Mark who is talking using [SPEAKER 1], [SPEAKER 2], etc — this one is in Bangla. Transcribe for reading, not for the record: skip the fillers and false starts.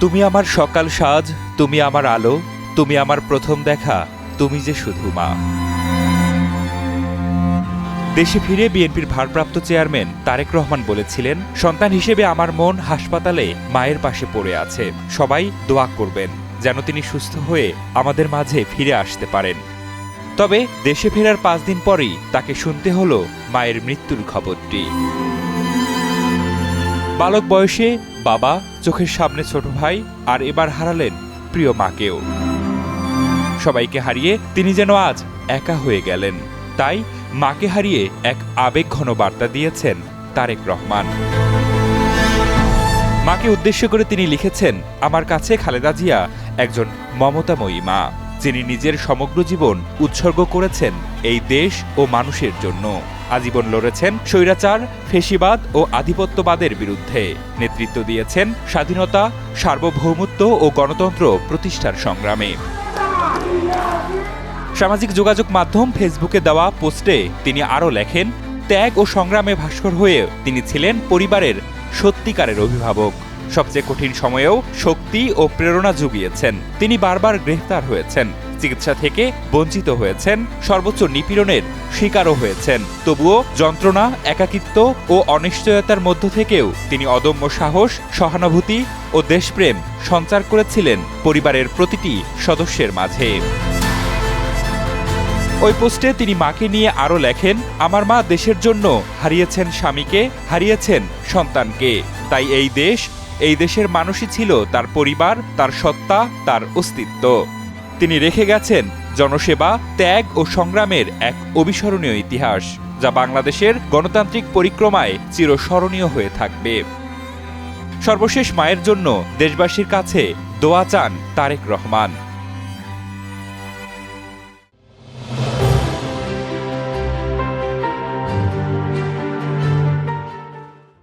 [SPEAKER 1] তুমি আমার সকাল সাজ, তুমি আমার আলো, তুমি আমার প্রথম দেখা, তুমি যে শুধু মা। দেশে ফিরে বিএনপির ভারপ্রাপ্ত চেয়ারম্যান তারেক রহমান বলেছিলেন, সন্তান হিসেবে আমার মন হাসপাতালে মায়ের পাশে পড়ে আছে। সবাই দোয়া করবেন যেন তিনি সুস্থ হয়ে আমাদের মাঝে ফিরে আসতে পারেন। তবে দেশে ফেরার 5 দিন পরেই তাকে শুনতে হলো মায়ের মৃত্যুর খবরটি। বালক বয়সে বাবা, চোখের সামনে ছোট ভাই, আর এবার হারালেন প্রিয় মাকেও। সবাইকে হারিয়ে তিনি যেন আজ একা হয়ে গেলেন। তাই মাকে হারিয়ে এক আবেগঘন বার্তা দিয়েছেন তারেক রহমান। মাকে উদ্দেশ্য করে তিনি লিখেছেন, আমার কাছে খালেদা জিয়া একজন মমতাময়ী মা, যিনি নিজের সমগ্র জীবন উৎসর্গ করেছেন এই দেশ ও মানুষের জন্য। আজীবন লড়েছেন স্বৈরাচার, ফ্যাসিবাদ ও আধিপত্যবাদের বিরুদ্ধে। নেতৃত্ব দিয়েছেন স্বাধীনতা, সার্বভৌমত্ব ও গণতন্ত্র প্রতিষ্ঠার সংগ্রামে। সামাজিক যোগাযোগ মাধ্যম ফেসবুকে দেওয়া পোস্টে তিনি আরও লেখেন, ত্যাগ ও সংগ্রামে ভাস্কর হয়ে তিনি ছিলেন পরিবারের সত্যিকারের অভিভাবক। সবচেয়ে কঠিন সময়েও শক্তি ও প্রেরণা জুগিয়েছেন। তিনি বারবার গ্রেফতার হয়েছেন, চিকিৎসা থেকে বঞ্চিত হয়েছেন, সর্বোচ্চ নিপীড়নের শিকারও হয়েছেন। তবুও যন্ত্রণা, একাকিত্ব ও অনিশ্চয়তার মধ্য থেকেও তিনি অদম্য সাহস, সহানুভূতি ও দেশপ্রেম সঞ্চার করেছিলেন পরিবারের প্রতিটি সদস্যের মাঝে। ওই পোস্টে তিনি মাকে নিয়ে আরও লেখেন, আমার মা দেশের জন্য হারিয়েছেন স্বামীকে, হারিয়েছেন সন্তানকে। তাই এই দেশের মানুষই ছিল তার পরিবার, তার সত্তা, তার অস্তিত্ব। তিনি রেখে গেছেন জনসেবা, ত্যাগ ও সংগ্রামের এক অবিস্মরণীয় ইতিহাস, যা বাংলাদেশের গণতান্ত্রিক পরিক্রমায় চিরস্মরণীয় হয়ে থাকবে। সর্বশেষ মায়ের জন্য দেশবাসীর কাছে দোয়া চান তারেক রহমান।